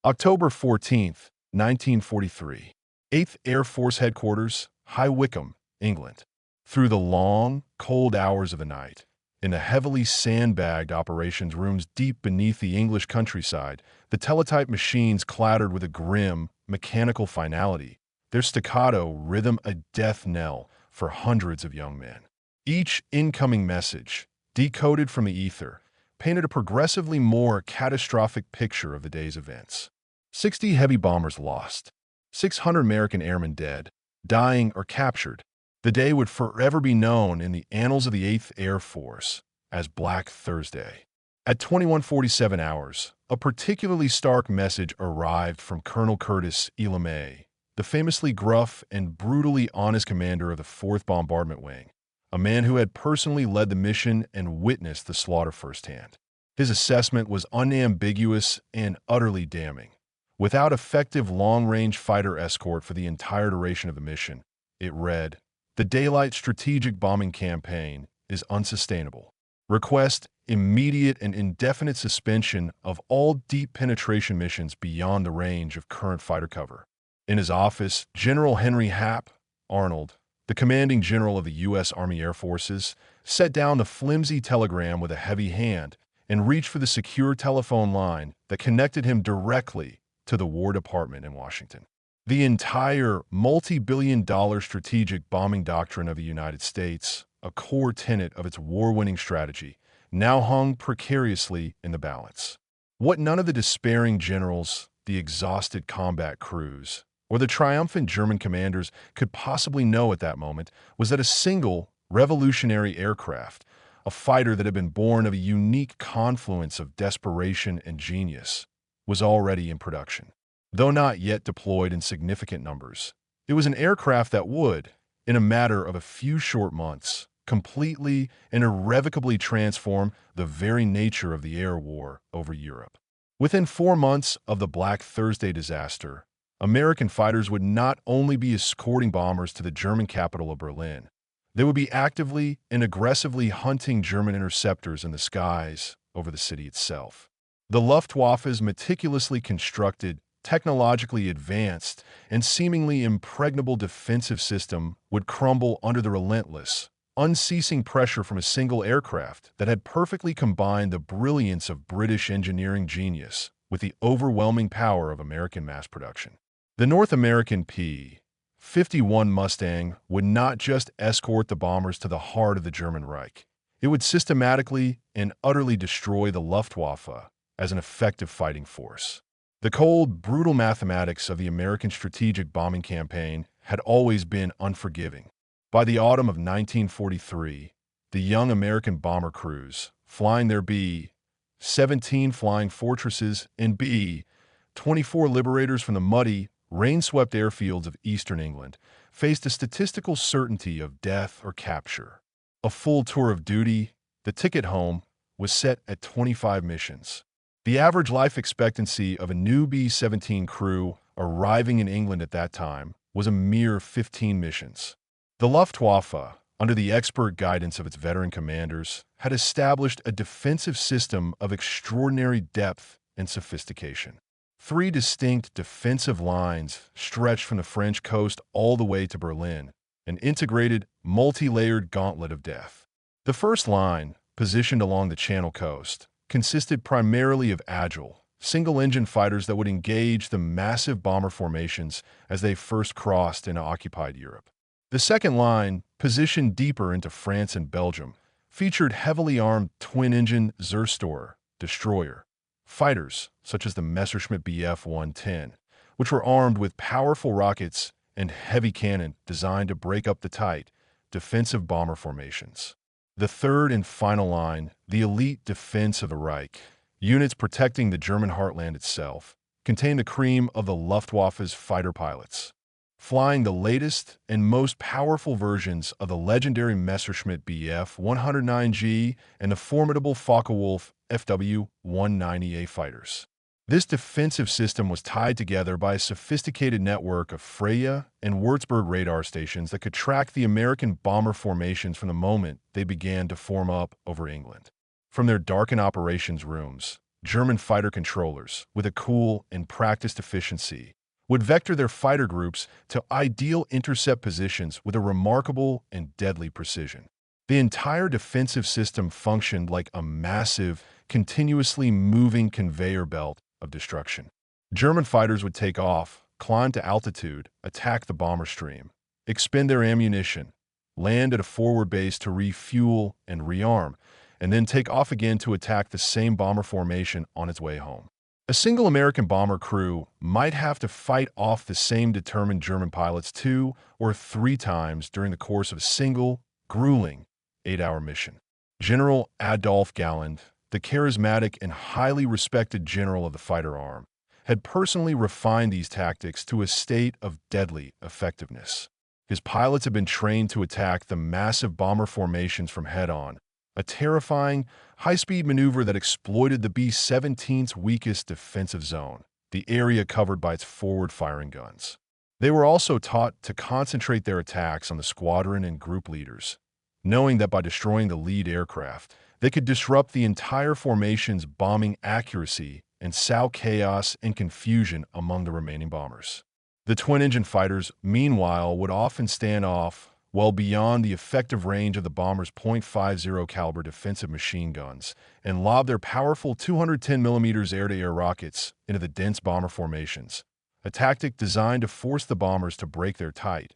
October 14th, 1943. 8th Air Force Headquarters, High Wycombe, England. Through the long, cold hours of the night, in the heavily sandbagged operations rooms deep beneath the English countryside, the teletype machines clattered with a grim, mechanical finality, their staccato rhythm a death knell for hundreds of young men. Each incoming message, decoded from the ether, painted a progressively more catastrophic picture of the day's events. 60 heavy bombers lost, 600 American airmen dead, dying or captured. The day would forever be known in the annals of the 8th Air Force as Black Thursday. At 21:47 hours, a particularly stark message arrived from Colonel Curtis E. LeMay, the famously gruff and brutally honest commander of the 4th Bombardment Wing, a man who had personally led the mission and witnessed the slaughter firsthand. His assessment was unambiguous and utterly damning. Without effective long-range fighter escort for the entire duration of the mission, it read, "The daylight strategic bombing campaign is unsustainable. Request immediate and indefinite suspension of all deep penetration missions beyond the range of current fighter cover." In his office, General Henry Hap Arnold, the commanding general of the U.S. Army Air Forces, set down the flimsy telegram with a heavy hand and reached for the secure telephone line that connected him directly to the War Department in Washington. The entire multi-billion-dollar strategic bombing doctrine of the United States, a core tenet of its war-winning strategy, now hung precariously in the balance. What none of the despairing generals, the exhausted combat crews, or the triumphant German commanders could possibly know at that moment was that a single revolutionary aircraft, a fighter that had been born of a unique confluence of desperation and genius, was already in production. Though not yet deployed in significant numbers, it was an aircraft that would, in a matter of a few short months, completely and irrevocably transform the very nature of the air war over Europe. Within 4 months of the Black Thursday disaster, American fighters would not only be escorting bombers to the German capital of Berlin, they would be actively and aggressively hunting German interceptors in the skies over the city itself. The Luftwaffe's meticulously constructed, technologically advanced, and seemingly impregnable defensive system would crumble under the relentless, unceasing pressure from a single aircraft that had perfectly combined the brilliance of British engineering genius with the overwhelming power of American mass production. The North American P-51 Mustang would not just escort the bombers to the heart of the German Reich. It would systematically and utterly destroy the Luftwaffe as an effective fighting force. The cold, brutal mathematics of the American strategic bombing campaign had always been unforgiving. By the autumn of 1943, the young American bomber crews, flying their B-17 Flying Fortresses and B-24 Liberators from the muddy, rain-swept airfields of eastern England, faced a statistical certainty of death or capture. A full tour of duty, the ticket home, was set at 25 missions. The average life expectancy of a new B-17 crew arriving in England at that time was a mere 15 missions. The Luftwaffe, under the expert guidance of its veteran commanders, had established a defensive system of extraordinary depth and sophistication. 3 distinct defensive lines stretched from the French coast all the way to Berlin, an integrated, multi-layered gauntlet of death. The first line, positioned along the Channel coast, consisted primarily of agile, single-engine fighters that would engage the massive bomber formations as they first crossed into occupied Europe. The second line, positioned deeper into France and Belgium, featured heavily armed twin-engine Zerstorer destroyer fighters such as the Messerschmitt Bf 110, which were armed with powerful rockets and heavy cannon designed to break up the tight, defensive bomber formations. The third and final line, the elite defense of the Reich, units protecting the German heartland itself, contained the cream of the Luftwaffe's fighter pilots, flying the latest and most powerful versions of the legendary Messerschmitt Bf 109G and the formidable Focke-Wulf FW-190A fighters. This defensive system was tied together by a sophisticated network of Freya and Würzburg radar stations that could track the American bomber formations from the moment they began to form up over England. From their darkened operations rooms, German fighter controllers, with a cool and practiced efficiency, would vector their fighter groups to ideal intercept positions with a remarkable and deadly precision. The entire defensive system functioned like a massive, continuously moving conveyor belt of destruction. German fighters would take off, climb to altitude, attack the bomber stream, expend their ammunition, land at a forward base to refuel and rearm, and then take off again to attack the same bomber formation on its way home. A single American bomber crew might have to fight off the same determined German pilots 2 or 3 times during the course of a single, grueling, 8-hour mission. General Adolf Galland, the charismatic and highly respected general of the fighter arm, had personally refined these tactics to a state of deadly effectiveness. His pilots had been trained to attack the massive bomber formations from head-on, a terrifying, high-speed maneuver that exploited the B-17's weakest defensive zone, the area covered by its forward-firing guns. They were also taught to concentrate their attacks on the squadron and group leaders, knowing that by destroying the lead aircraft, they could disrupt the entire formation's bombing accuracy and sow chaos and confusion among the remaining bombers. The twin-engine fighters, meanwhile, would often stand off well beyond the effective range of the bomber's .50 caliber defensive machine guns and lob their powerful 210mm air-to-air rockets into the dense bomber formations, a tactic designed to force the bombers to break their tight,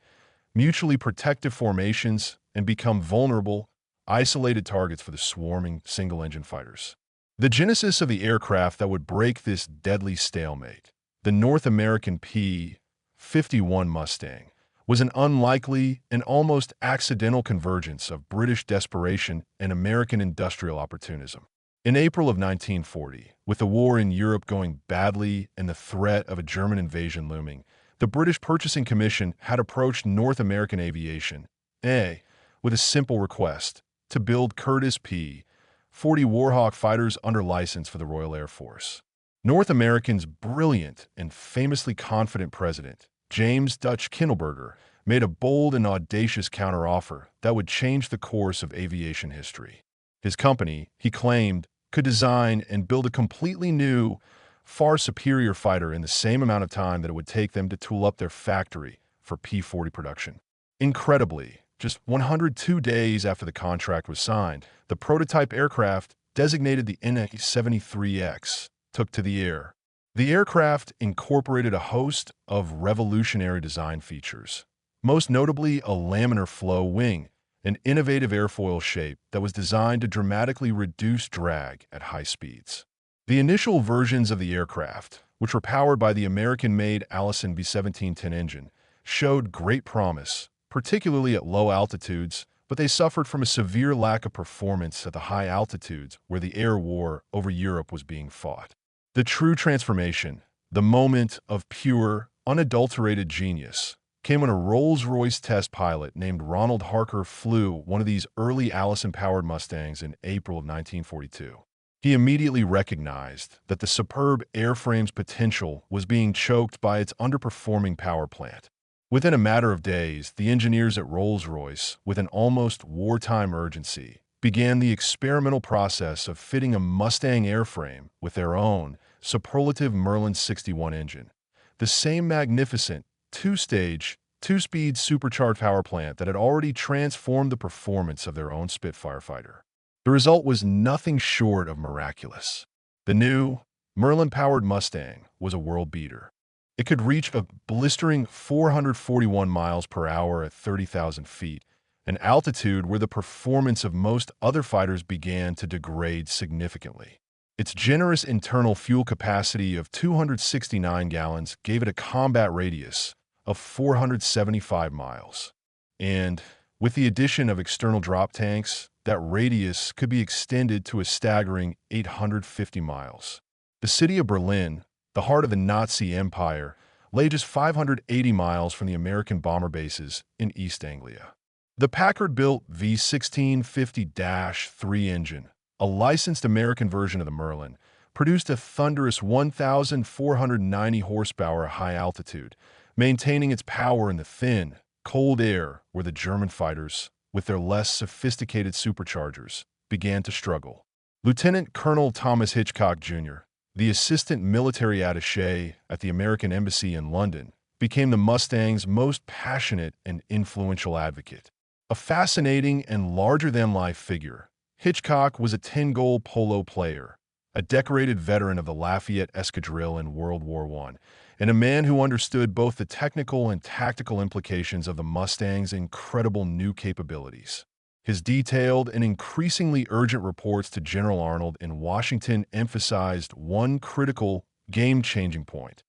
mutually protective formations and become vulnerable, isolated targets for the swarming single-engine fighters. The genesis of the aircraft that would break this deadly stalemate, the North American P-51 Mustang, was an unlikely and almost accidental convergence of British desperation and American industrial opportunism. In April of 1940, with the war in Europe going badly and the threat of a German invasion looming, the British Purchasing Commission had approached North American Aviation, with a simple request to build Curtiss P-40 Warhawk fighters under license for the Royal Air Force. North America's brilliant and famously confident president, James Dutch Kindleberger, made a bold and audacious counteroffer that would change the course of aviation history. His company, he claimed, could design and build a completely new, far superior fighter in the same amount of time that it would take them to tool up their factory for P-40 production. Incredibly, just 102 days after the contract was signed, the prototype aircraft, designated the NA-73X, took to the air. The aircraft incorporated a host of revolutionary design features, most notably a laminar flow wing, an innovative airfoil shape that was designed to dramatically reduce drag at high speeds. The initial versions of the aircraft, which were powered by the American-made Allison B-1710 engine, showed great promise, particularly at low altitudes, but they suffered from a severe lack of performance at the high altitudes where the air war over Europe was being fought. The true transformation, the moment of pure, unadulterated genius, came when a Rolls-Royce test pilot named Ronald Harker flew one of these early Allison-powered Mustangs in April of 1942. He immediately recognized that the superb airframe's potential was being choked by its underperforming power plant. Within a matter of days, the engineers at Rolls-Royce, with an almost wartime urgency, began the experimental process of fitting a Mustang airframe with their own superlative Merlin 61 engine, the same magnificent two-stage, two-speed supercharged power plant that had already transformed the performance of their own Spitfire fighter. The result was nothing short of miraculous. The new, Merlin-powered Mustang was a world beater. It could reach a blistering 441 miles per hour at 30,000 feet, an altitude where the performance of most other fighters began to degrade significantly. Its generous internal fuel capacity of 269 gallons gave it a combat radius of 475 miles. And, with the addition of external drop tanks, that radius could be extended to a staggering 850 miles. The city of Berlin, the heart of the Nazi Empire, lay just 580 miles from the American bomber bases in East Anglia. The Packard-built V1650-3 engine, a licensed American version of the Merlin, produced a thunderous 1,490 horsepower high altitude, maintaining its power in the thin, cold air where the German fighters, with their less sophisticated superchargers, began to struggle. Lieutenant Colonel Thomas Hitchcock, Jr., the assistant military attaché at the American Embassy in London, became the Mustang's most passionate and influential advocate. A fascinating and larger-than-life figure, Hitchcock was a 10-goal polo player, a decorated veteran of the Lafayette Escadrille in World War I, and a man who understood both the technical and tactical implications of the Mustang's incredible new capabilities. His detailed and increasingly urgent reports to General Arnold in Washington emphasized one critical, game-changing point.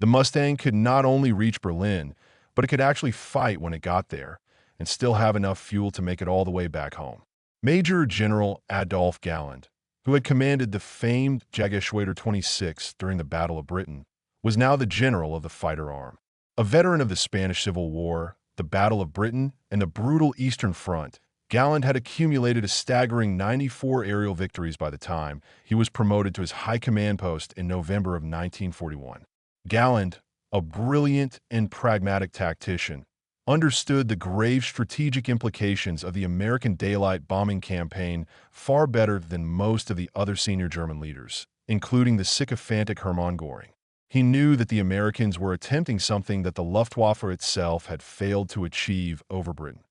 The Mustang could not only reach Berlin, but it could actually fight when it got there and still have enough fuel to make it all the way back home. Major General Adolphe Galland, who had commanded the famed Jageschwader 26 during the Battle of Britain, was now the general of the fighter arm. A veteran of the Spanish Civil War, the Battle of Britain, and the brutal Eastern Front, Galland had accumulated a staggering 94 aerial victories by the time he was promoted to his high command post in November of 1941. Galland, a brilliant and pragmatic tactician, understood the grave strategic implications of the American daylight bombing campaign far better than most of the other senior German leaders, including the sycophantic Hermann Göring. He knew that the Americans were attempting something that the Luftwaffe itself had failed to achieve over Britain: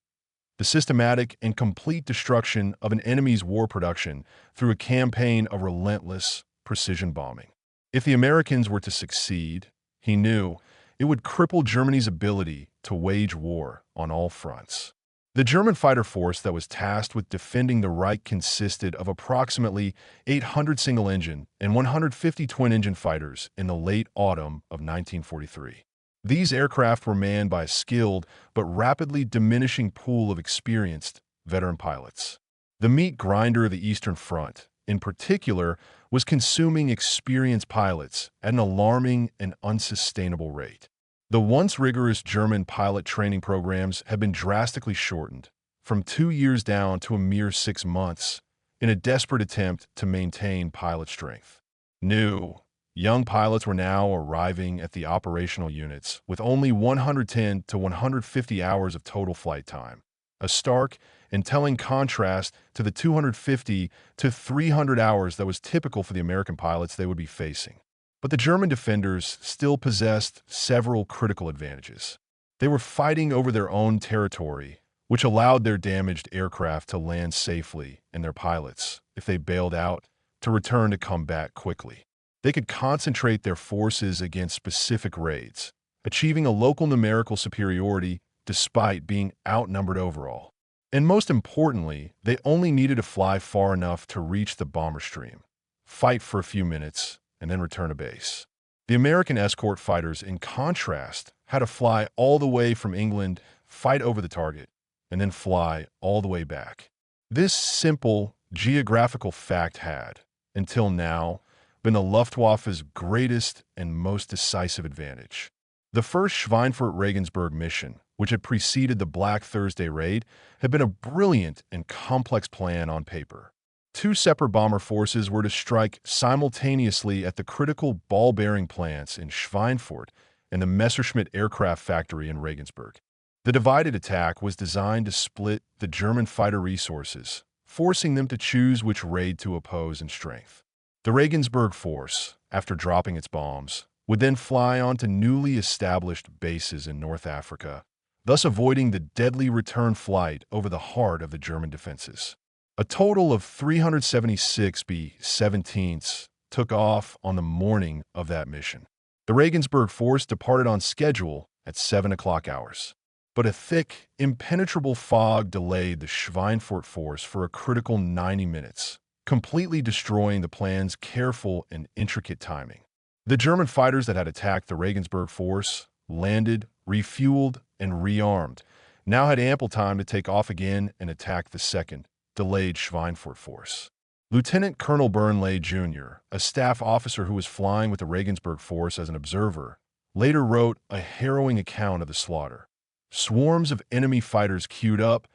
the systematic and complete destruction of an enemy's war production through a campaign of relentless precision bombing. If the Americans were to succeed, he knew it would cripple Germany's ability to wage war on all fronts. The German fighter force that was tasked with defending the Reich consisted of approximately 800 single-engine and 150 twin-engine fighters in the late autumn of 1943. These aircraft were manned by a skilled but rapidly diminishing pool of experienced veteran pilots. The meat grinder of the Eastern Front, in particular, was consuming experienced pilots at an alarming and unsustainable rate. The once rigorous German pilot training programs had been drastically shortened, from 2 years down to a mere 6 months, in a desperate attempt to maintain pilot strength. New, young pilots were now arriving at the operational units with only 110 to 150 hours of total flight time, a stark and telling contrast to the 250 to 300 hours that was typical for the American pilots they would be facing. But the German defenders still possessed several critical advantages. They were fighting over their own territory, which allowed their damaged aircraft to land safely and their pilots, if they bailed out, to return to combat quickly. They could concentrate their forces against specific raids, achieving a local numerical superiority despite being outnumbered overall. And most importantly, they only needed to fly far enough to reach the bomber stream, fight for a few minutes, and then return to base. The American escort fighters, in contrast, had to fly all the way from England, fight over the target, and then fly all the way back. This simple geographical fact had, until now, been the Luftwaffe's greatest and most decisive advantage. The first Schweinfurt-Regensburg mission, which had preceded the Black Thursday raid, had been a brilliant and complex plan on paper. 2 separate bomber forces were to strike simultaneously at the critical ball-bearing plants in Schweinfurt and the Messerschmitt aircraft factory in Regensburg. The divided attack was designed to split the German fighter resources, forcing them to choose which raid to oppose in strength. The Regensburg force, after dropping its bombs, would then fly on to newly established bases in North Africa, thus avoiding the deadly return flight over the heart of the German defenses. A total of 376 B-17s took off on the morning of that mission. The Regensburg force departed on schedule at 7 o'clock hours. But a thick, impenetrable fog delayed the Schweinfurt force for a critical 90 minutes, completely destroying the plan's careful and intricate timing. The German fighters that had attacked the Regensburg force landed, refueled, and rearmed, now had ample time to take off again and attack the second, delayed Schweinfurt force. Lieutenant Colonel Burnley Jr., a staff officer who was flying with the Regensburg force as an observer, later wrote a harrowing account of the slaughter. Swarms of enemy fighters queued up,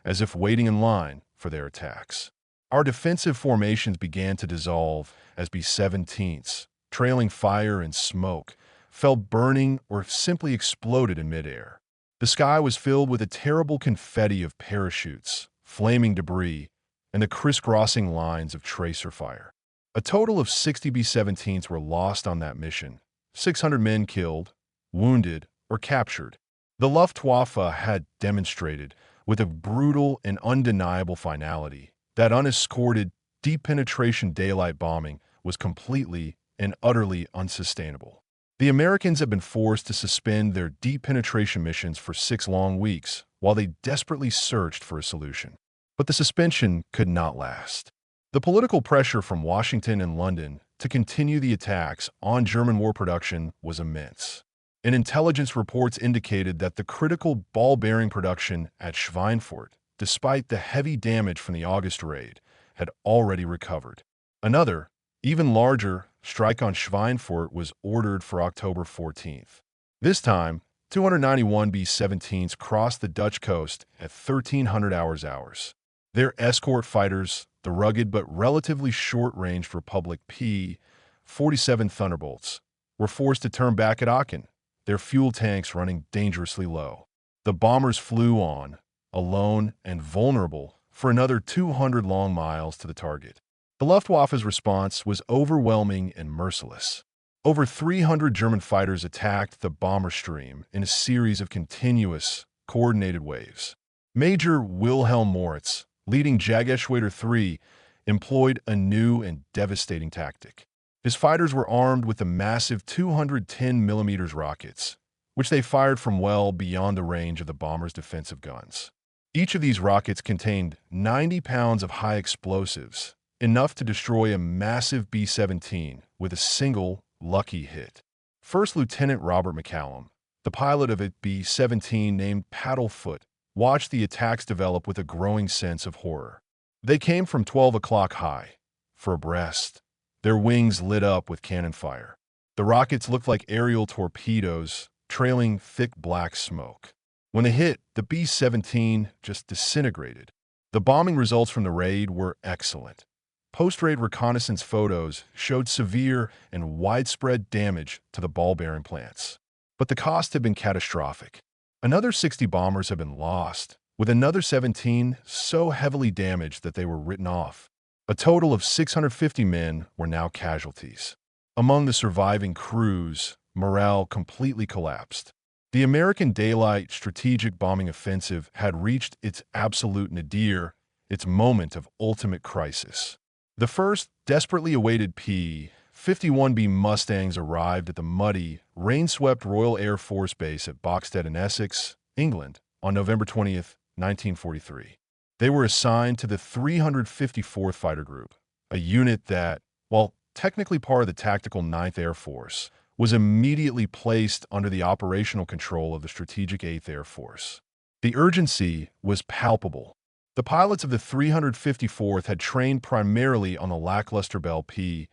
as if waiting in line for their attacks. Our defensive formations began to dissolve as B-17s, trailing fire and smoke, fell burning or simply exploded in midair. The sky was filled with a terrible confetti of parachutes, flaming debris, and the crisscrossing lines of tracer fire. A total of 60 B-17s were lost on that mission, 600 men killed, wounded, or captured. The Luftwaffe had demonstrated, with a brutal and undeniable finality, that unescorted, deep-penetration daylight bombing was completely and utterly unsustainable. The Americans had been forced to suspend their deep-penetration missions for 6 long weeks while they desperately searched for a solution. But the suspension could not last. The political pressure from Washington and London to continue the attacks on German war production was immense. And intelligence reports indicated that the critical ball-bearing production at Schweinfurt, despite the heavy damage from the August raid, had already recovered. Another, even larger, strike on Schweinfurt was ordered for October 14th. This time, 291 B-17s crossed the Dutch coast at 1300 hours. Their escort fighters, the rugged but relatively short-ranged Republic P-47 Thunderbolts, were forced to turn back at Aachen, their fuel tanks running dangerously low. The bombers flew on, alone and vulnerable, for another 200 long miles to the target. The Luftwaffe's response was overwhelming and merciless. Over 300 German fighters attacked the bomber stream in a series of continuous, coordinated waves. Major Wilhelm Moritz, leading Jagdgeschwader 3, employed a new and devastating tactic. His fighters were armed with the massive 210mm rockets, which they fired from well beyond the range of the bomber's defensive guns. Each of these rockets contained 90 pounds of high explosives, enough to destroy a massive B-17 with a single, lucky hit. First Lieutenant Robert McCallum, the pilot of a B-17 named Paddlefoot, watched the attacks develop with a growing sense of horror. They came from 12 o'clock high, for abreast, their wings lit up with cannon fire. The rockets looked like aerial torpedoes, trailing thick black smoke. When they hit, the B-17 just disintegrated. The bombing results from the raid were excellent. Post-raid reconnaissance photos showed severe and widespread damage to the ball-bearing plants. But the cost had been catastrophic. Another 60 bombers had been lost, with another 17 so heavily damaged that they were written off. A total of 650 men were now casualties. Among the surviving crews, morale completely collapsed. The American daylight strategic bombing offensive had reached its absolute nadir, its moment of ultimate crisis. The first desperately awaited P-51B Mustangs arrived at the muddy, rain-swept Royal Air Force Base at Boxted in Essex, England, on November 20th, 1943. They were assigned to the 354th Fighter Group, a unit that, while technically part of the tactical 9th Air Force, was immediately placed under the operational control of the strategic 8th Air Force. The urgency was palpable. The pilots of the 354th had trained primarily on the lackluster Bell P-39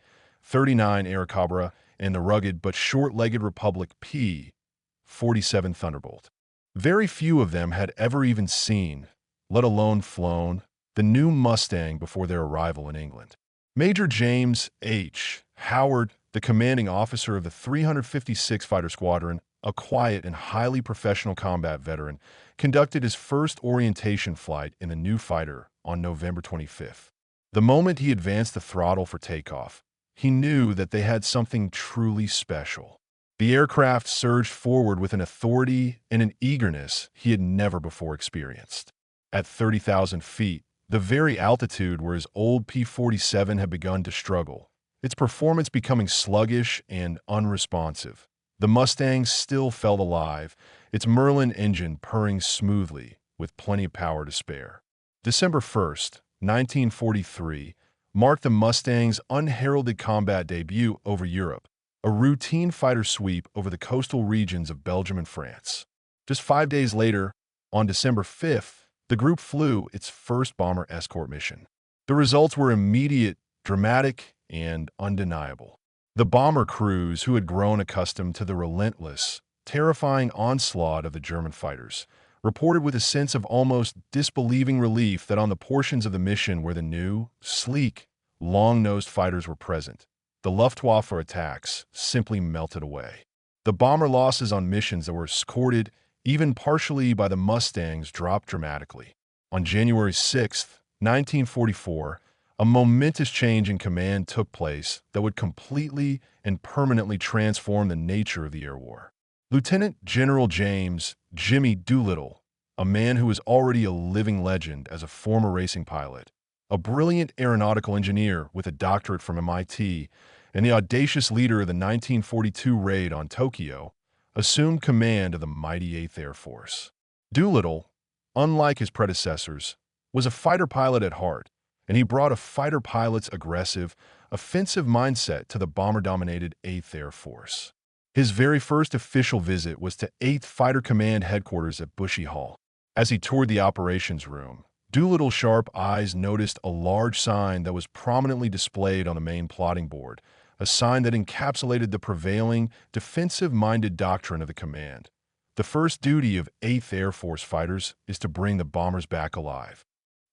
Airacobra and the rugged but short-legged Republic P-47 Thunderbolt. Very few of them had ever even seen, let alone flown, the new Mustang before their arrival in England. Major James H. Howard, the commanding officer of the 356th Fighter Squadron, a quiet and highly professional combat veteran, conducted his first orientation flight in the new fighter on November 25th. The moment he advanced the throttle for takeoff, he knew that they had something truly special. The aircraft surged forward with an authority and an eagerness he had never before experienced. At 30,000 feet, the very altitude where his old P-47 had begun to struggle, its performance becoming sluggish and unresponsive, the Mustang still felt alive, its Merlin engine purring smoothly, with plenty of power to spare. December 1st, 1943, marked the Mustang's unheralded combat debut over Europe, a routine fighter sweep over the coastal regions of Belgium and France. Just 5 days later, on December 5th, the group flew its first bomber escort mission. The results were immediate, dramatic, and undeniable. The bomber crews, who had grown accustomed to the relentless, terrifying onslaught of the German fighters, reported with a sense of almost disbelieving relief that on the portions of the mission where the new, sleek, long-nosed fighters were present, the Luftwaffe attacks simply melted away. The bomber losses on missions that were escorted, even partially by the Mustangs, dropped dramatically. On January 6, 1944, A momentous change in command took place that would completely and permanently transform the nature of the air war. Lieutenant General James Jimmy Doolittle, a man who was already a living legend as a former racing pilot, a brilliant aeronautical engineer with a doctorate from MIT, and the audacious leader of the 1942 raid on Tokyo, assumed command of the mighty 8th Air Force. Doolittle, unlike his predecessors, was a fighter pilot at heart, and he brought a fighter pilot's aggressive, offensive mindset to the bomber-dominated 8th Air Force. His very first official visit was to 8th Fighter Command headquarters at Bushy Hall. As he toured the operations room, Doolittle's sharp eyes noticed a large sign that was prominently displayed on the main plotting board, a sign that encapsulated the prevailing, defensive-minded doctrine of the command. The first duty of 8th Air Force fighters is to bring the bombers back alive.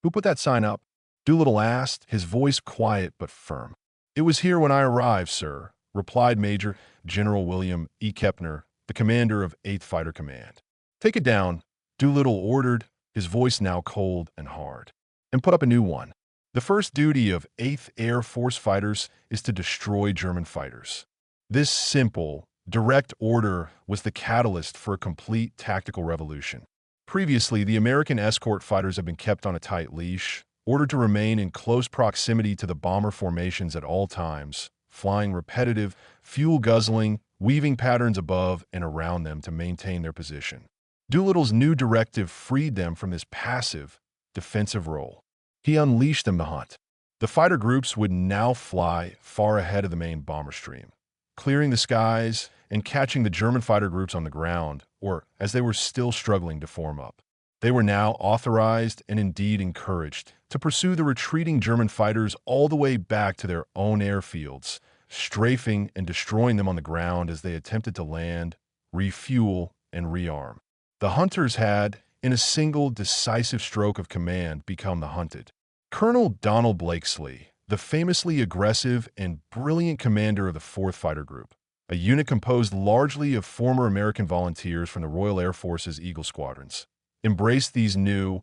"Who put that sign up?" Doolittle asked, his voice quiet but firm. "It was here when I arrived, sir," replied Major General William E. Kepner, the commander of 8th Fighter Command. "Take it down," Doolittle ordered, his voice now cold and hard, "and put up a new one. The first duty of 8th Air Force fighters is to destroy German fighters." This simple, direct order was the catalyst for a complete tactical revolution. Previously, the American escort fighters had been kept on a tight leash, ordered to remain in close proximity to the bomber formations at all times, flying repetitive, fuel-guzzling, weaving patterns above and around them to maintain their position. Doolittle's new directive freed them from this passive, defensive role. He unleashed them to hunt. The fighter groups would now fly far ahead of the main bomber stream, clearing the skies and catching the German fighter groups on the ground, or as they were still struggling to form up. They were now authorized and indeed encouraged to pursue the retreating German fighters all the way back to their own airfields, strafing and destroying them on the ground as they attempted to land, refuel, and rearm. The hunters had, in a single decisive stroke of command, become the hunted. Colonel Donald Blakesley, the famously aggressive and brilliant commander of the 4th Fighter Group, a unit composed largely of former American volunteers from the Royal Air Force's Eagle squadrons, embraced these new,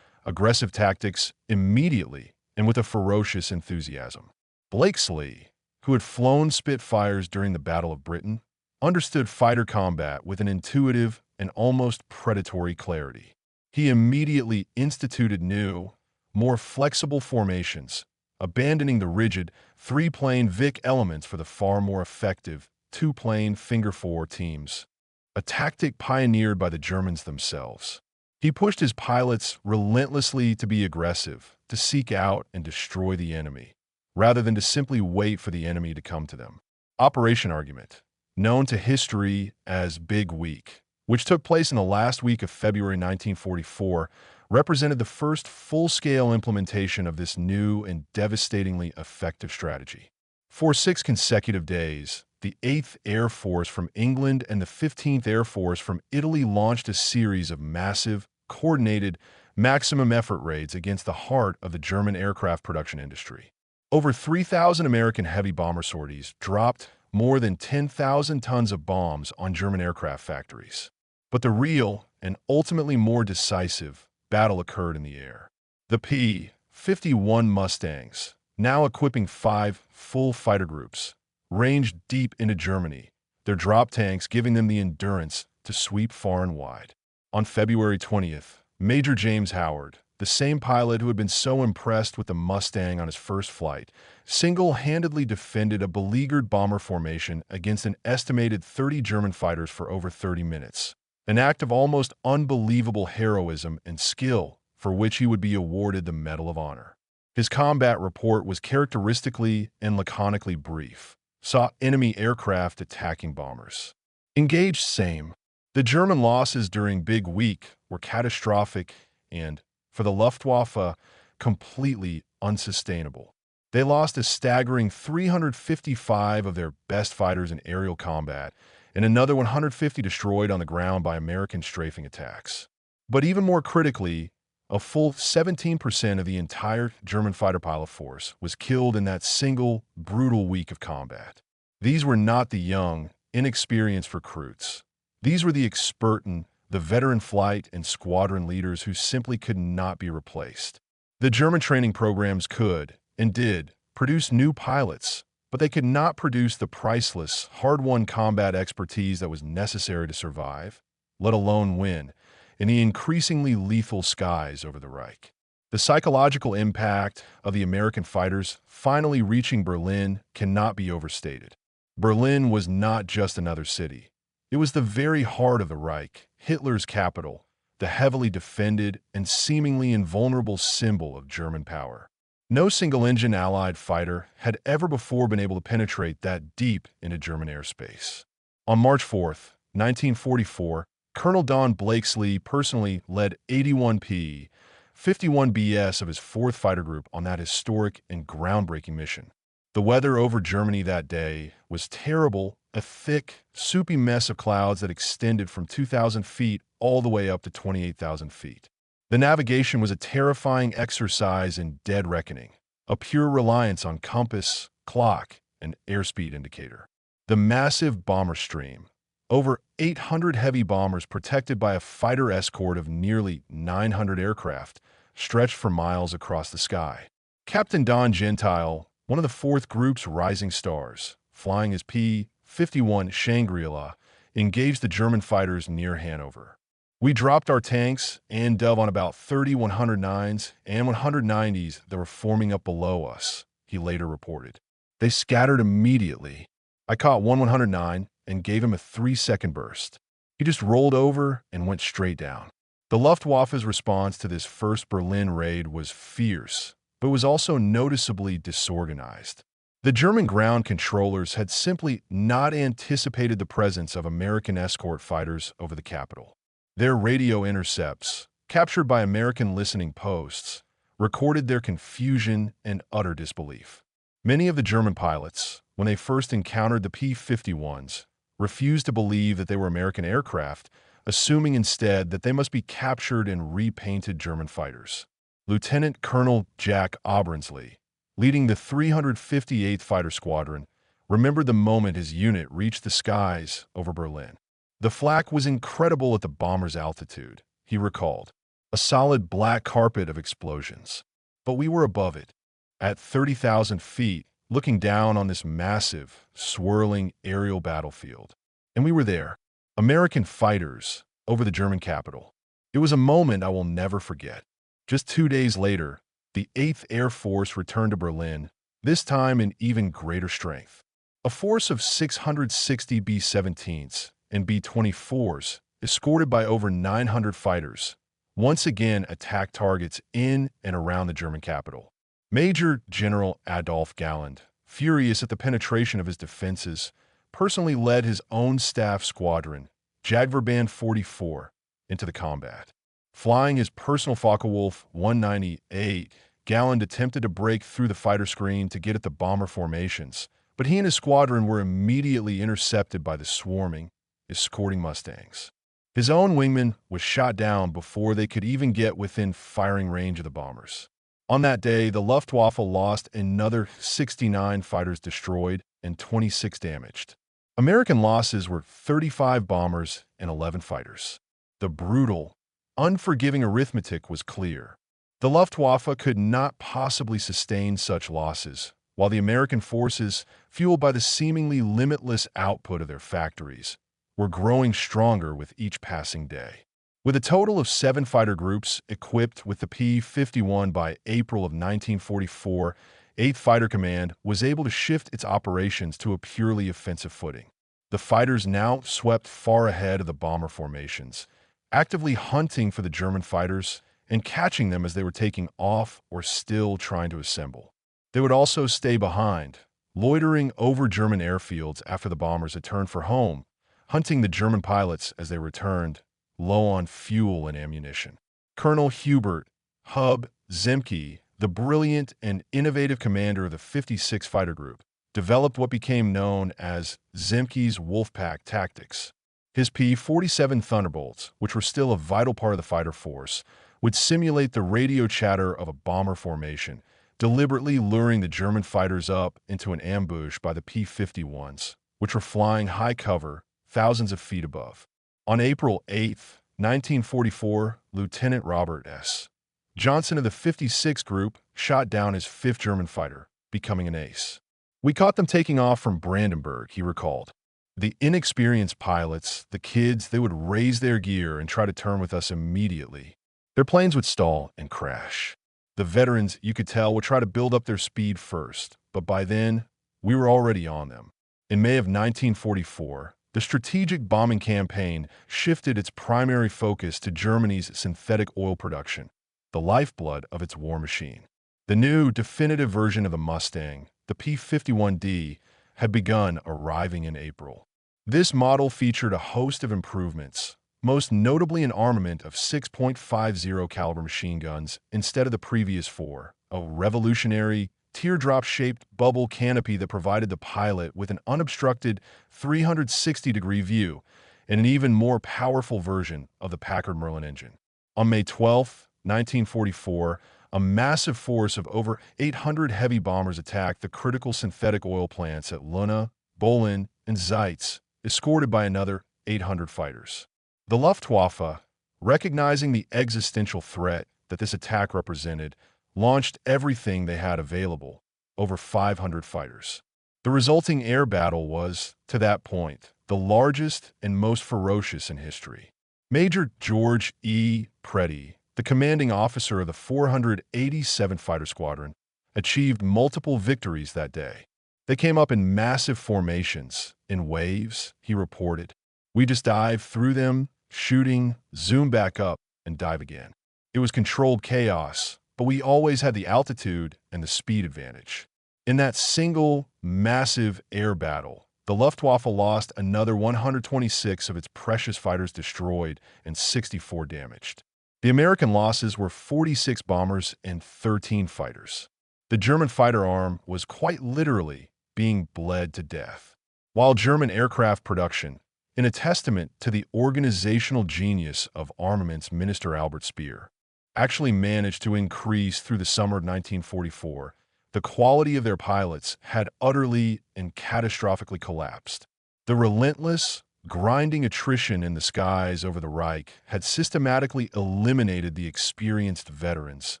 aggressive tactics immediately and with a ferocious enthusiasm. Blakesley, who had flown Spitfires during the Battle of Britain, understood fighter combat with an intuitive and almost predatory clarity. He immediately instituted new, more flexible formations, abandoning the rigid, three-plane Vic elements for the far more effective, two-plane Finger Four teams, a tactic pioneered by the Germans themselves. He pushed his pilots relentlessly to be aggressive, to seek out and destroy the enemy, rather than to simply wait for the enemy to come to them. Operation Argument, known to history as Big Week, which took place in the last week of February 1944, represented the first full-scale implementation of this new and devastatingly effective strategy. For 6 consecutive days, the 8th Air Force from England and the 15th Air Force from Italy launched a series of massive, coordinated, maximum effort raids against the heart of the German aircraft production industry. Over 3,000 American heavy bomber sorties dropped more than 10,000 tons of bombs on German aircraft factories. But the real, and ultimately more decisive, battle occurred in the air. The P-51 Mustangs, now equipping 5 full fighter groups, ranged deep into Germany, their drop tanks giving them the endurance to sweep far and wide. On February 20th, Major James Howard, the same pilot who had been so impressed with the Mustang on his first flight, single-handedly defended a beleaguered bomber formation against an estimated 30 German fighters for over 30 minutes. An act of almost unbelievable heroism and skill for which he would be awarded the Medal of Honor. His combat report was characteristically and laconically brief. Saw enemy aircraft attacking bombers. Engaged same. The German losses during Big Week were catastrophic and, for the Luftwaffe, completely unsustainable. They lost a staggering 355 of their best fighters in aerial combat, and another 150 destroyed on the ground by American strafing attacks. But even more critically, a full 17% of the entire German fighter pilot force was killed in that single, brutal week of combat. These were not the young, inexperienced recruits. These were the expert and the veteran flight and squadron leaders who simply could not be replaced. The German training programs could, and did, produce new pilots, but they could not produce the priceless, hard-won combat expertise that was necessary to survive, let alone win, in the increasingly lethal skies over the Reich. The psychological impact of the American fighters finally reaching Berlin cannot be overstated. Berlin was not just another city. It was the very heart of the Reich, Hitler's capital, the heavily defended and seemingly invulnerable symbol of German power. No single-engine Allied fighter had ever before been able to penetrate that deep into German airspace. On March 4, 1944, Colonel Don Blakesley personally led 81 P-51 BS of his 4th Fighter Group on that historic and groundbreaking mission. The weather over Germany that day was terrible, a thick, soupy mess of clouds that extended from 2,000 feet all the way up to 28,000 feet. The navigation was a terrifying exercise in dead reckoning, a pure reliance on compass, clock, and airspeed indicator. The massive bomber stream, over 800 heavy bombers protected by a fighter escort of nearly 900 aircraft, stretched for miles across the sky. Captain Don Gentile, one of the 4th Group's rising stars, flying his P-51 Shangri-La, engaged the German fighters near Hanover. We dropped our tanks and dove on about 30 109s and 190s that were forming up below us, he later reported. They scattered immediately. I caught one 109 and gave him a 3-second burst. He just rolled over and went straight down. The Luftwaffe's response to this first Berlin raid was fierce, but was also noticeably disorganized. The German ground controllers had simply not anticipated the presence of American escort fighters over the capital. Their radio intercepts, captured by American listening posts, recorded their confusion and utter disbelief. Many of the German pilots, when they first encountered the P-51s, refused to believe that they were American aircraft, assuming instead that they must be captured and repainted German fighters. Lieutenant Colonel Jack Obrensley, leading the 358th Fighter Squadron, remembered the moment his unit reached the skies over Berlin. The flak was incredible at the bomber's altitude, he recalled, a solid black carpet of explosions. But we were above it, at 30,000 feet, looking down on this massive, swirling aerial battlefield. And we were there, American fighters, over the German capital. It was a moment I will never forget. Just 2 days later, the 8th Air Force returned to Berlin, this time in even greater strength. A force of 660 B-17s and B-24s, escorted by over 900 fighters, once again attacked targets in and around the German capital. Major General Adolf Galland, furious at the penetration of his defenses, personally led his own staff squadron, Jagdverband 44, into the combat. Flying his personal Focke-Wulf 198, Galland attempted to break through the fighter screen to get at the bomber formations, but he and his squadron were immediately intercepted by the swarming, escorting Mustangs. His own wingman was shot down before they could even get within firing range of the bombers. On that day, the Luftwaffe lost another 69 fighters destroyed and 26 damaged. American losses were 35 bombers and 11 fighters. The brutal, unforgiving arithmetic was clear. The Luftwaffe could not possibly sustain such losses, while the American forces, fueled by the seemingly limitless output of their factories, were growing stronger with each passing day. With a total of 7 fighter groups equipped with the P-51 by April of 1944, 8th Fighter Command was able to shift its operations to a purely offensive footing. The fighters now swept far ahead of the bomber formations, actively hunting for the German fighters and catching them as they were taking off or still trying to assemble. They would also stay behind, loitering over German airfields after the bombers had turned for home, hunting the German pilots as they returned, low on fuel and ammunition. Colonel Hubert Hub Zemke, the brilliant and innovative commander of the 56th Fighter Group, developed what became known as Zemke's Wolfpack tactics. His P-47 Thunderbolts, which were still a vital part of the fighter force, would simulate the radio chatter of a bomber formation, deliberately luring the German fighters up into an ambush by the P-51s, which were flying high cover, thousands of feet above. On April 8, 1944, Lieutenant Robert S. Johnson of the 56th Group shot down his fifth German fighter, becoming an ace. "We caught them taking off from Brandenburg," he recalled. "The inexperienced pilots, the kids, they would raise their gear and try to turn with us immediately. Their planes would stall and crash. The veterans, you could tell, would try to build up their speed first, but by then, we were already on them." In May of 1944, the strategic bombing campaign shifted its primary focus to Germany's synthetic oil production, the lifeblood of its war machine. The new, definitive version of the Mustang, the P-51D, had begun arriving in April. This model featured a host of improvements, most notably an armament of 6.50 caliber machine guns instead of the previous four, a revolutionary, teardrop-shaped bubble canopy that provided the pilot with an unobstructed 360-degree view, and an even more powerful version of the Packard Merlin engine. On May 12, 1944, a massive force of over 800 heavy bombers attacked the critical synthetic oil plants at Luna, Bolin, and Zeitz, escorted by another 800 fighters. The Luftwaffe, recognizing the existential threat that this attack represented, launched everything they had available, over 500 fighters. The resulting air battle was, to that point, the largest and most ferocious in history. Major George E. Preddy, the commanding officer of the 487 Fighter Squadron, achieved multiple victories that day. "They came up in massive formations, in waves," he reported. "We just dive through them, shooting, zoom back up, and dive again. It was controlled chaos, but we always had the altitude and the speed advantage." In that single, massive air battle, the Luftwaffe lost another 126 of its precious fighters destroyed and 64 damaged. The American losses were 46 bombers and 13 fighters. The German fighter arm was quite literally being bled to death. While German aircraft production, in a testament to the organizational genius of Armaments Minister Albert Speer, actually managed to increase through the summer of 1944, the quality of their pilots had utterly and catastrophically collapsed. The relentless, grinding attrition in the skies over the Reich had systematically eliminated the experienced veterans,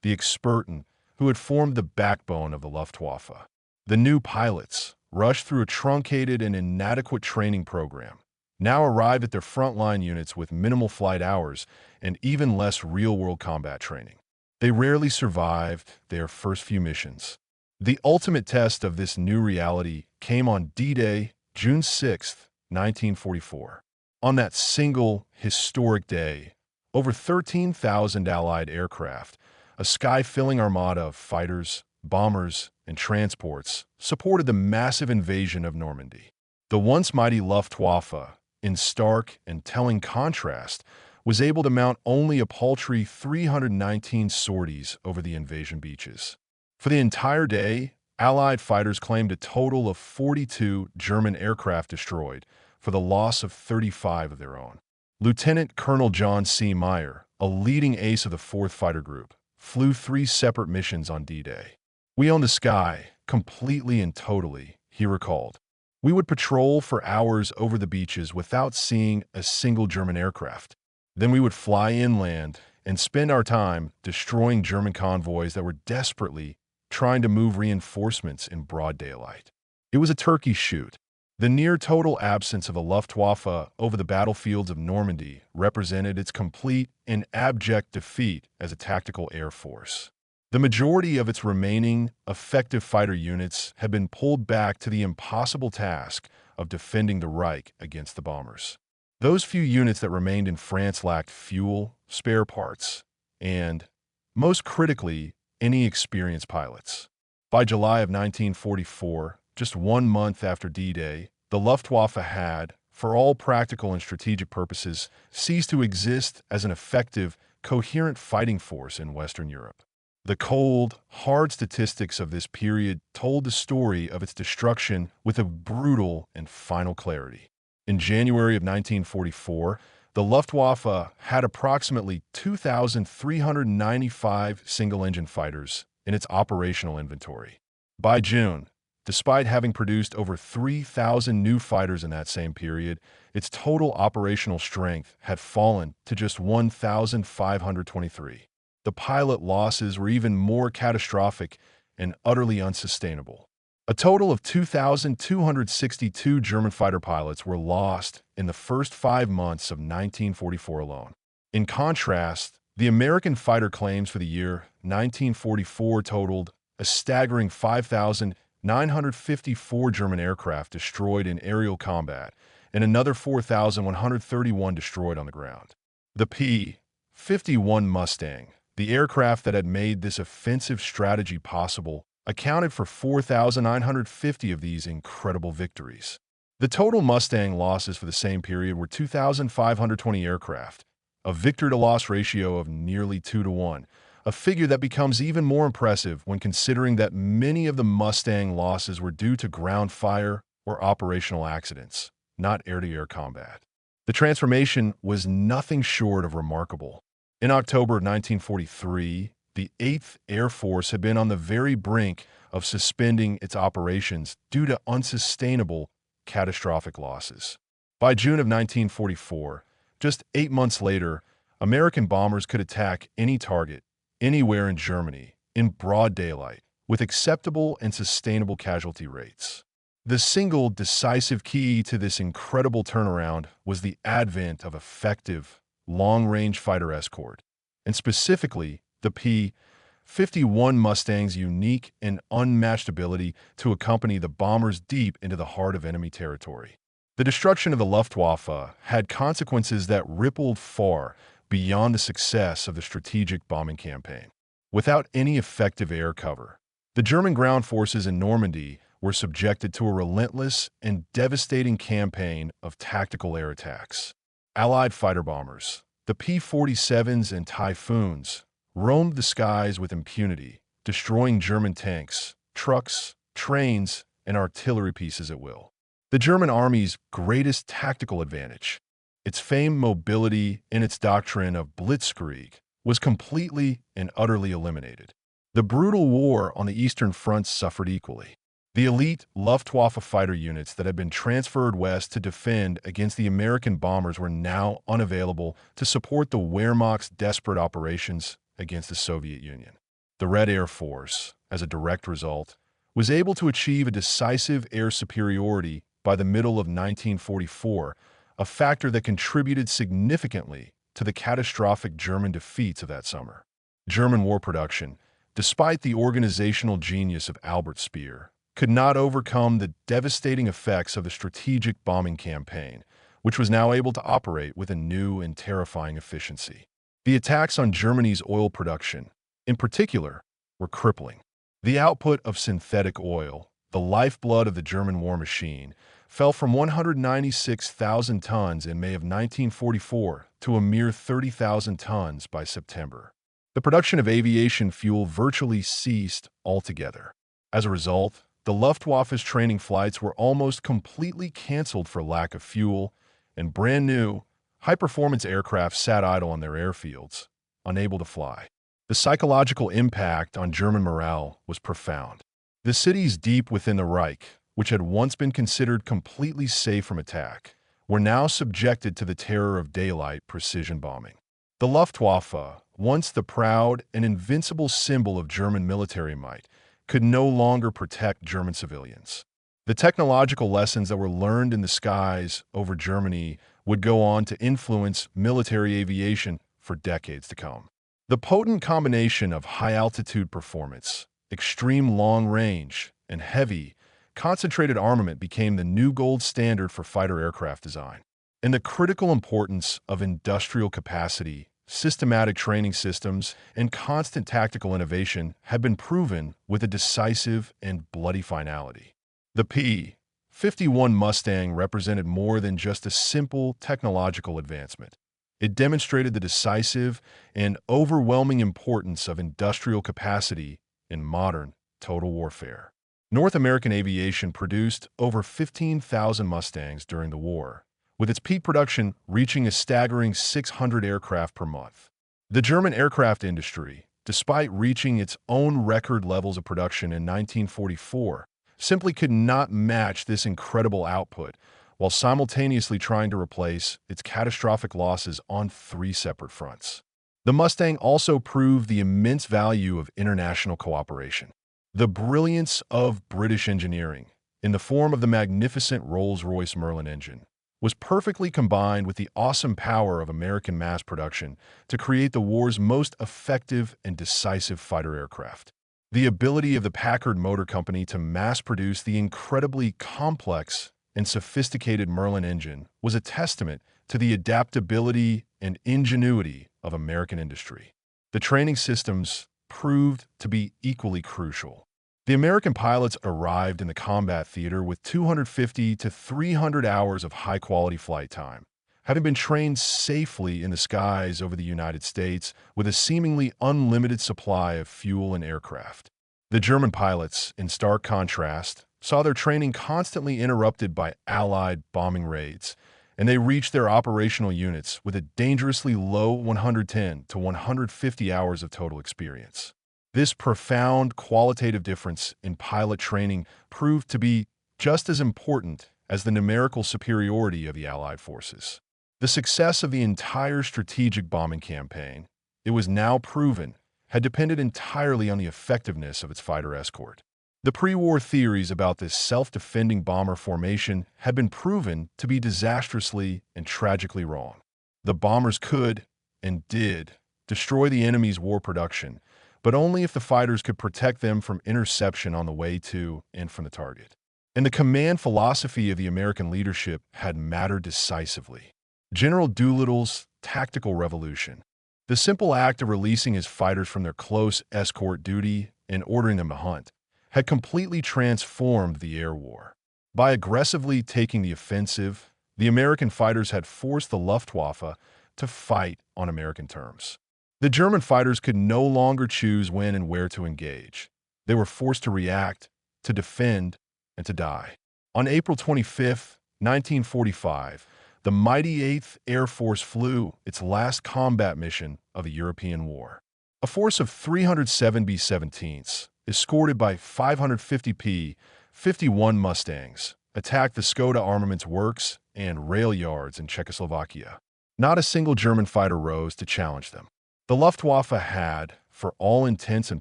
the Experten, who had formed the backbone of the Luftwaffe. The new pilots, rushed through a truncated and inadequate training program, now arrived at their frontline units with minimal flight hours and even less real-world combat training. They rarely survived their first few missions. The ultimate test of this new reality came on D-Day, June 6, 1944. On that single, historic day, over 13,000 Allied aircraft, a sky-filling armada of fighters, bombers, and transports, supported the massive invasion of Normandy. The once mighty Luftwaffe, in stark and telling contrast, was able to mount only a paltry 319 sorties over the invasion beaches. For the entire day, Allied fighters claimed a total of 42 German aircraft destroyed, for the loss of 35 of their own. Lieutenant Colonel John C. Meyer, a leading ace of the 4th Fighter Group, flew 3 separate missions on D-Day. "We owned the sky, completely and totally," he recalled. "We would patrol for hours over the beaches without seeing a single German aircraft. Then we would fly inland and spend our time destroying German convoys that were desperately trying to move reinforcements in broad daylight." It was a turkey shoot. The near-total absence of the Luftwaffe over the battlefields of Normandy represented its complete and abject defeat as a tactical air force. The majority of its remaining effective fighter units had been pulled back to the impossible task of defending the Reich against the bombers. Those few units that remained in France lacked fuel, spare parts, and, most critically, any experienced pilots. By July of 1944, just 1 month after D-Day, the Luftwaffe had, for all practical and strategic purposes, ceased to exist as an effective, coherent fighting force in Western Europe. The cold, hard statistics of this period told the story of its destruction with a brutal and final clarity. In January of 1944, the Luftwaffe had approximately 2,395 single-engine fighters in its operational inventory. By June, despite having produced over 3,000 new fighters in that same period, its total operational strength had fallen to just 1,523. the pilot losses were even more catastrophic and utterly unsustainable. A total of 2,262 German fighter pilots were lost in the first 5 months of 1944 alone. In contrast, the American fighter claims for the year 1944 totaled a staggering 5,954 German aircraft destroyed in aerial combat and another 4,131 destroyed on the ground. The P-51 Mustang, the aircraft that had made this offensive strategy possible, accounted for 4,950 of these incredible victories. The total Mustang losses for the same period were 2,520 aircraft, a victor-to-loss ratio of nearly 2-to-1, a figure that becomes even more impressive when considering that many of the Mustang losses were due to ground fire or operational accidents, not air-to-air combat. The transformation was nothing short of remarkable. In October of 1943, the 8th Air Force had been on the very brink of suspending its operations due to unsustainable, catastrophic losses. By June of 1944, just 8 months later, American bombers could attack any target, anywhere in Germany, in broad daylight, with acceptable and sustainable casualty rates. The single decisive key to this incredible turnaround was the advent of effective, long-range fighter escort, and specifically the P-51 Mustang's unique and unmatched ability to accompany the bombers deep into the heart of enemy territory. The destruction of the Luftwaffe had consequences that rippled far beyond the success of the strategic bombing campaign. Without any effective air cover, the German ground forces in Normandy were subjected to a relentless and devastating campaign of tactical air attacks. Allied fighter bombers, the P-47s and Typhoons, roamed the skies with impunity, destroying German tanks, trucks, trains, and artillery pieces at will. The German Army's greatest tactical advantage, its famed mobility and its doctrine of blitzkrieg, was completely and utterly eliminated. The brutal war on the Eastern Front suffered equally. The elite Luftwaffe fighter units that had been transferred west to defend against the American bombers were now unavailable to support the Wehrmacht's desperate operations against the Soviet Union. The Red Air Force, as a direct result, was able to achieve a decisive air superiority by the middle of 1944, a factor that contributed significantly to the catastrophic German defeats of that summer. German war production, despite the organizational genius of Albert Speer, could not overcome the devastating effects of the strategic bombing campaign, which was now able to operate with a new and terrifying efficiency. The attacks on Germany's oil production, in particular, were crippling. The output of synthetic oil, the lifeblood of the German war machine, fell from 196,000 tons in May of 1944 to a mere 30,000 tons by September. The production of aviation fuel virtually ceased altogether. As a result, the Luftwaffe's training flights were almost completely canceled for lack of fuel, and brand-new, high-performance aircraft sat idle on their airfields, unable to fly. The psychological impact on German morale was profound. The cities deep within the Reich, which had once been considered completely safe from attack, were now subjected to the terror of daylight precision bombing. The Luftwaffe, once the proud and invincible symbol of German military might, could no longer protect German civilians. The technological lessons that were learned in the skies over Germany would go on to influence military aviation for decades to come. The potent combination of high-altitude performance, extreme long range, and heavy, concentrated armament became the new gold standard for fighter aircraft design. And the critical importance of industrial capacity, systematic training systems, and constant tactical innovation had been proven with a decisive and bloody finality. The P-51 Mustang represented more than just a simple technological advancement. It demonstrated the decisive and overwhelming importance of industrial capacity in modern total warfare. North American aviation produced over 15,000 Mustangs during the war, with its peak production reaching a staggering 600 aircraft per month. The German aircraft industry, despite reaching its own record levels of production in 1944, simply could not match this incredible output while simultaneously trying to replace its catastrophic losses on 3 separate fronts. The Mustang also proved the immense value of international cooperation. The brilliance of British engineering, in the form of the magnificent Rolls-Royce Merlin engine, was perfectly combined with the awesome power of American mass production to create the war's most effective and decisive fighter aircraft. The ability of the Packard Motor Company to mass-produce the incredibly complex and sophisticated Merlin engine was a testament to the adaptability and ingenuity of American industry. The training systems proved to be equally crucial. The American pilots arrived in the combat theater with 250 to 300 hours of high-quality flight time, having been trained safely in the skies over the United States with a seemingly unlimited supply of fuel and aircraft. The German pilots, in stark contrast, saw their training constantly interrupted by Allied bombing raids, and they reached their operational units with a dangerously low 110 to 150 hours of total experience. This profound qualitative difference in pilot training proved to be just as important as the numerical superiority of the Allied forces. The success of the entire strategic bombing campaign, it was now proven, had depended entirely on the effectiveness of its fighter escort. The pre-war theories about this self-defending bomber formation had been proven to be disastrously and tragically wrong. The bombers could, and did, destroy the enemy's war production, but only if the fighters could protect them from interception on the way to and from the target. And the command philosophy of the American leadership had mattered decisively. General Doolittle's tactical revolution, the simple act of releasing his fighters from their close escort duty and ordering them to hunt, had completely transformed the air war. By aggressively taking the offensive, the American fighters had forced the Luftwaffe to fight on American terms. The German fighters could no longer choose when and where to engage. They were forced to react, to defend, and to die. On April 25, 1945, the mighty 8th Air Force flew its last combat mission of the European War. A force of 307 B-17s, escorted by 550 P-51 Mustangs, attacked the Skoda armaments works and rail yards in Czechoslovakia. Not a single German fighter rose to challenge them. The Luftwaffe had, for all intents and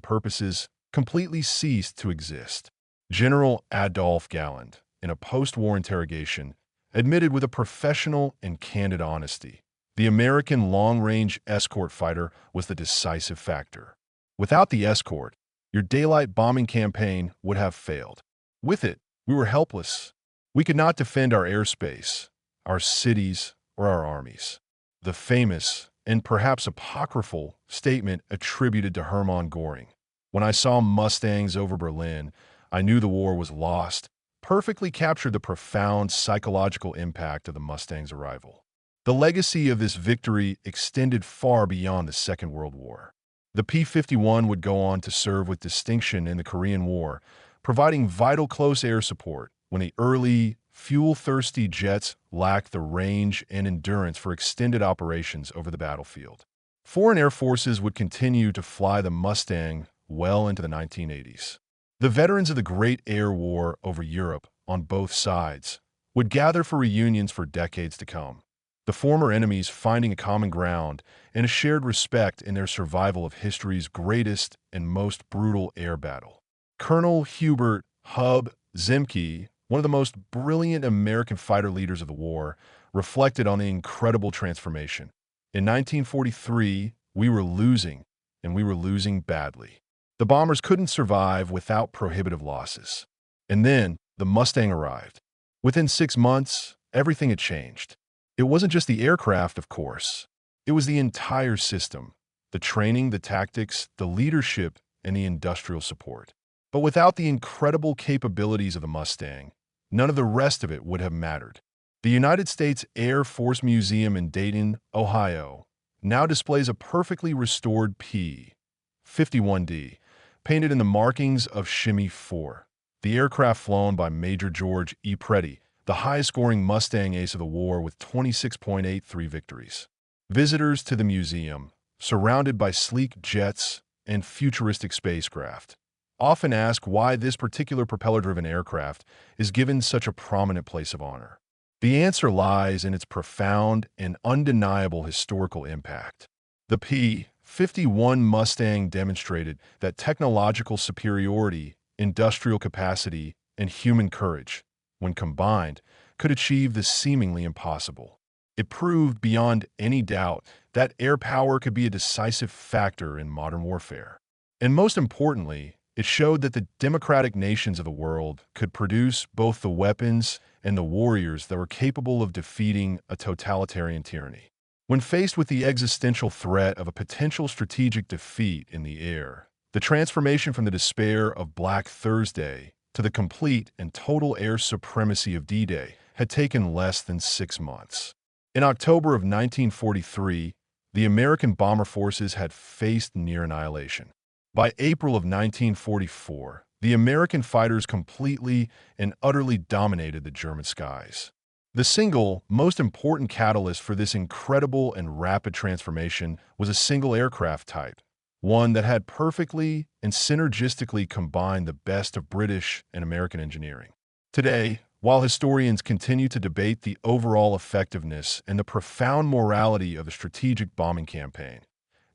purposes, completely ceased to exist. General Adolf Galland, in a post-war interrogation, admitted with a professional and candid honesty, the American long-range escort fighter was the decisive factor. Without the escort, your daylight bombing campaign would have failed. With it, we were helpless. We could not defend our airspace, our cities, or our armies. The famous, and perhaps apocryphal, statement attributed to Hermann Göring, "When I saw Mustangs over Berlin, I knew the war was lost," perfectly captured the profound psychological impact of the Mustang's arrival. The legacy of this victory extended far beyond the Second World War. The P-51 would go on to serve with distinction in the Korean War, providing vital close air support when the early, fuel-thirsty jets lacked the range and endurance for extended operations over the battlefield. Foreign air forces would continue to fly the Mustang well into the 1980s. The veterans of the Great Air War over Europe, on both sides, would gather for reunions for decades to come, the former enemies finding a common ground and a shared respect in their survival of history's greatest and most brutal air battle. Colonel Hubert "Hub" Zemke, one of the most brilliant American fighter leaders of the war, reflected on the incredible transformation. In 1943, we were losing, and we were losing badly. The bombers couldn't survive without prohibitive losses. And then the Mustang arrived. Within 6 months, everything had changed. It wasn't just the aircraft, of course. It was the entire system, the training, the tactics, the leadership, and the industrial support. But without the incredible capabilities of the Mustang, none of the rest of it would have mattered. The United States Air Force Museum in Dayton, Ohio, now displays a perfectly restored P-51D, painted in the markings of Shimmy 4, the aircraft flown by Major George E. Preddy, the highest-scoring Mustang ace of the war with 26.83 victories. Visitors to the museum, surrounded by sleek jets and futuristic spacecraft, often ask why this particular propeller-driven aircraft is given such a prominent place of honor. The answer lies in its profound and undeniable historical impact. The P-51 P-51 Mustang demonstrated that technological superiority, industrial capacity, and human courage, when combined, could achieve the seemingly impossible. It proved beyond any doubt that air power could be a decisive factor in modern warfare. And most importantly, it showed that the democratic nations of the world could produce both the weapons and the warriors that were capable of defeating a totalitarian tyranny. When faced with the existential threat of a potential strategic defeat in the air, the transformation from the despair of Black Thursday to the complete and total air supremacy of D-Day had taken less than 6 months. In October of 1943, the American bomber forces had faced near annihilation. By April of 1944, the American fighters completely and utterly dominated the German skies. The single most important catalyst for this incredible and rapid transformation was a single aircraft type, one that had perfectly and synergistically combined the best of British and American engineering. Today, while historians continue to debate the overall effectiveness and the profound morality of the strategic bombing campaign,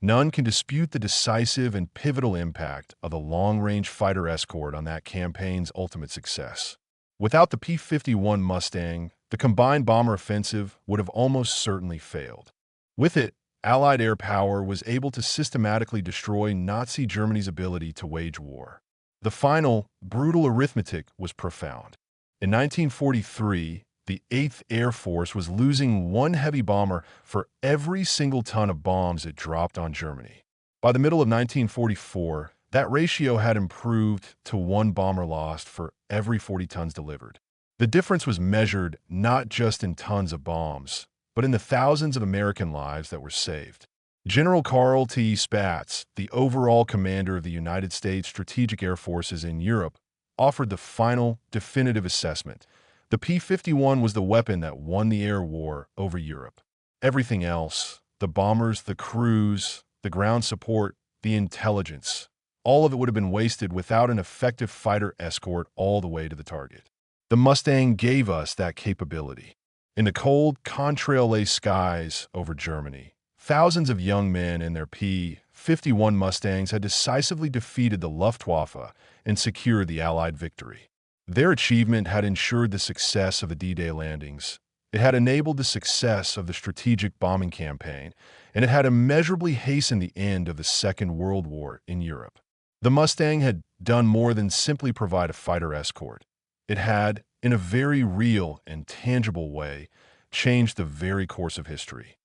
none can dispute the decisive and pivotal impact of the long-range fighter escort on that campaign's ultimate success. Without the P-51 Mustang, the combined bomber offensive would have almost certainly failed. With it, Allied air power was able to systematically destroy Nazi Germany's ability to wage war. The final, brutal arithmetic was profound. In 1943, the 8th Air Force was losing one heavy bomber for every single ton of bombs it dropped on Germany. By the middle of 1944, that ratio had improved to one bomber lost for every 40 tons delivered. The difference was measured not just in tons of bombs, but in the thousands of American lives that were saved. General Carl T. Spaatz, the overall commander of the United States Strategic Air Forces in Europe, offered the final, definitive assessment. The P-51 was the weapon that won the air war over Europe. Everything else, the bombers, the crews, the ground support, the intelligence, all of it would have been wasted without an effective fighter escort all the way to the target. The Mustang gave us that capability. In the cold, contrail-laced skies over Germany, thousands of young men in their P-51 Mustangs had decisively defeated the Luftwaffe and secured the Allied victory. Their achievement had ensured the success of the D-Day landings. It had enabled the success of the strategic bombing campaign, and it had immeasurably hastened the end of the Second World War in Europe. The Mustang had done more than simply provide a fighter escort. It had, in a very real and tangible way, changed the very course of history.